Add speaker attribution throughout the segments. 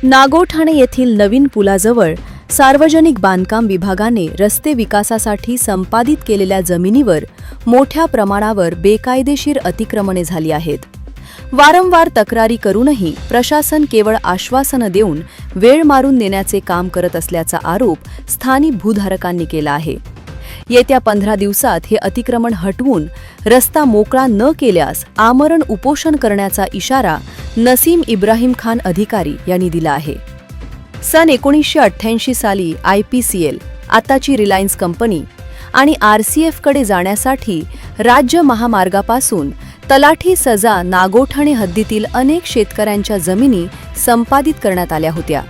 Speaker 1: नागोठाणे येथील नवीन पुलाजवळ सार्वजनिक बांधकाम विभागाने रस्ते विकासासाठी संपादित केलेल्या जमिनीवर मोठ्या प्रमाणावर बेकायदेशीर अतिक्रमणे झाली आहेत. वारंवार तक्रारी करूनही प्रशासन केवळ आश्वासनं देऊन वेळ मारून नेण्याचे काम करत असल्याचा आरोप स्थानिक भूधारकांनी केला आहे. येत्या 15 दिवसात हे अतिक्रमण हटवून रस्ता मोकळा न केल्यास आमरण उपोषण करण्याचा इशारा नसीम इब्राहिम खान अधिकारी यांनी दिला आहे. सन 1988 साली IPCL, आताची रिलायन्स कंपनी आणि RCF कडे जाण्यासाठी राज्य महामार्गापासून तलाठी सजा नागोठाणे हद्दीतील अनेक शेतकऱ्यांच्या जमिनी संपादित करण्यात आल्या होत्या.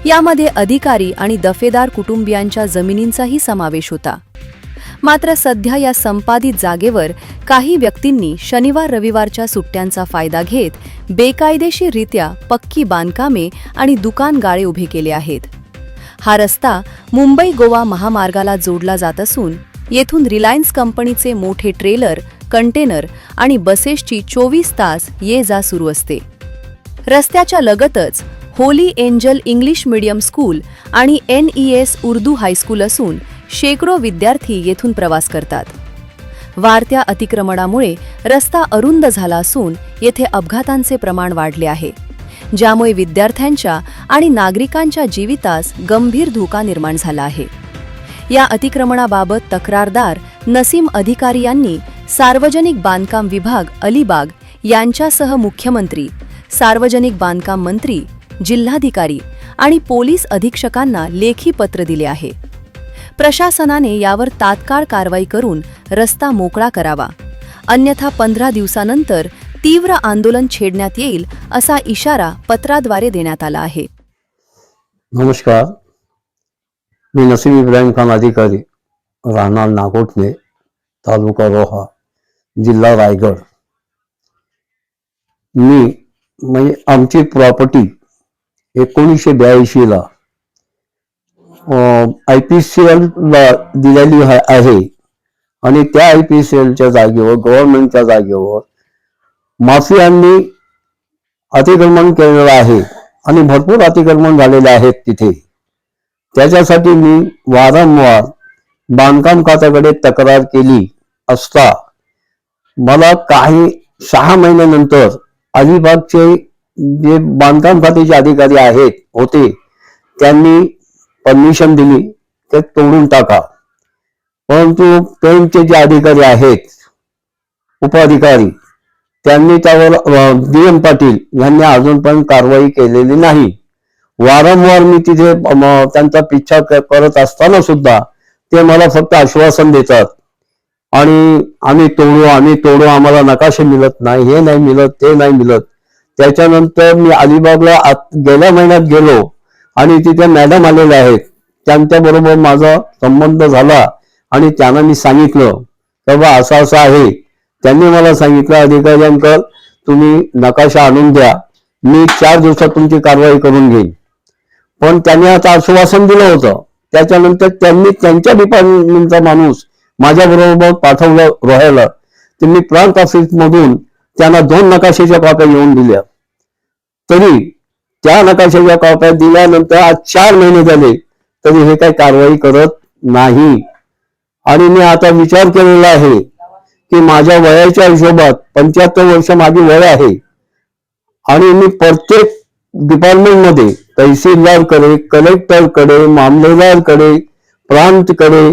Speaker 1: यामध्ये अधिकारी आणि दफेदार कुटुंबियांच्या जमिनींचाही समावेश होता. मात्र सध्या या संपादित जागेवर काही व्यक्तींनी शनिवार रविवारच्या सुट्ट्यांचा फायदा घेत बेकायदेशीररित्या पक्की बांधकामे आणि दुकान गाळे उभे केले आहेत. हा रस्ता मुंबई गोवा महामार्गाला जोडला जात असून येथून रिलायन्स कंपनीचे मोठे ट्रेलर, कंटेनर आणि बसेसची 24 तास ये जा सुरू असते. रस्त्याच्या लगतच Holy angel English medium school आणि NES उर्दू हायस्कूल असून शेकडो विद्यार्थी येथून प्रवास करतात. वाढत्या अतिक्रमणामुळे रस्ता अरुंद झाला असून येथे अपघातांचे प्रमाण वाढले आहे, ज्यामुळे विद्यार्थ्यांच्या आणि नागरिकांच्या जीवितास गंभीर धोका निर्माण झाला आहे. या अतिक्रमणाबाबत तक्रारदार नसीम अधिकारी यांनी सार्वजनिक बांधकाम विभाग अलिबाग यांच्यासह मुख्यमंत्री, सार्वजनिक बांधकाम मंत्री, जिल्हाधिकारी आणि पोलीस अधीक्षकांना लेखी पत्र दिले आहे. प्रशासनाने यावर तात्काळ कारवाई करून रस्ता मोकळा करावा, अन्यथा 15 दिवसानंतर तीव्र आंदोलन छेडण्यात येईल असा इशारा पत्राद्वारे देण्यात आला आहे.
Speaker 2: नमस्कार, मी नसीम इब्राहिम खान अधिकारी, राहणार नागोठणे, तालुका रोहा, जिल्हा रायगड. मी म्हणजे आमची प्रॉपर्टी 1982 ला IPCL ला दिलेली आहे आणि त्या IPCLच्या जागेवर, गव्हर्नमेंटच्या जागेवर माफियांनी अतिक्रमण केलेलं आहे आणि भरपूर अतिक्रमण झालेले आहेत तिथे. त्याच्यासाठी मी वारंवार बांधकाम खात्याकडे तक्रार केली असता मला काही 6 महिन्यानंतर अलिबागचे जे बांधकाम खात्याचे अधिकारी होते त्यांनी परमिशन दिली ते तोडून टाका. परंतु त्यांचे जे अधिकारी आहेत, उपअधिकारी, त्यांनी त्यावर DM पाटील यांनी अजूनपर्यंत कारवाई केलेली नाही. वारंवार मी तिथे त्यांचा पिच्छा करत असताना सुद्धा ते मला फक्त आश्वासन देतात आणि आम्ही तोडू, आम्हाला नकाशे मिळत नाही, हे नाही मिळत, ते नाही मिळत. त्याच्यानंतर मी अलिबागला गेल्या महिन्यात गेलो आणि तिथे मॅडम आलेल्या आहेत, त्यांच्याबरोबर माझा संबंध झाला आणि त्यांना मी सांगितलं बाबा असं आहे. त्यांनी मला सांगितलं, अधिकाऱ्यांकडे तुम्ही नकाशा आणून द्या, मी 4 दिवसात तुमची कारवाई करून घेईन. पण त्यांनी आता आश्वासन दिलं होतं. त्याच्यानंतर त्यांनी त्यांच्या डिपार्टमेंटचा माणूस माझ्याबरोबर पाठवलं रोहायला. तर मी प्रांत ऑफिस मधून त्यांना 2 नकाशाच्या कॉप्या येऊन दिल्या. तरी त्या नकाशाच्या कॉप्या दिल्यानंतर आज 4 महिने झाले तरी हे काही कारवाई करत नाही. आणि मी आता विचार केलेला आहे की माझ्या वयाच्या हिशोबात 75 वर्ष माझी वय आहे आणि मी प्रत्येक डिपार्टमेंटमध्ये तहसीलदारकडे, कलेक्टरकडे, मामलेदारकडे, प्रांतकडे,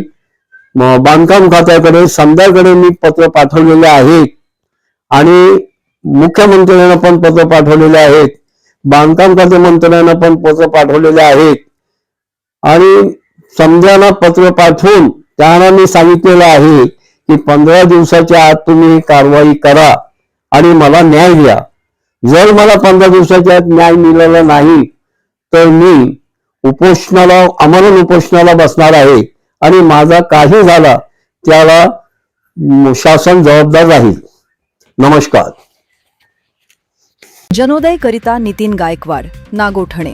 Speaker 2: बांधकाम खात्याकडे, समजाकडे मी पत्र पाठवलेले आहेत आणि मुख्यमंत्र्यांना पण पत्र पाठवलेले आहेत, बांधकाम खाते मंत्र्यांना पण पत्र पाठवलेले आहेत आणि समजांना पत्र पाठवून त्यांना मी सांगितलेलं आहे की 15 दिवसाच्या आत तुम्ही कारवाई करा आणि मला न्याय द्या. जर मला 15 दिवसाच्या आत न्याय मिळाला नाही तर मी आमरण उपोषणाला बसणार आहे आणि माझा काही झाला त्याला शासन जबाबदार राहील. नमस्कार.
Speaker 1: जनोदय करिता नितीन गायकवाड, नागोठणे.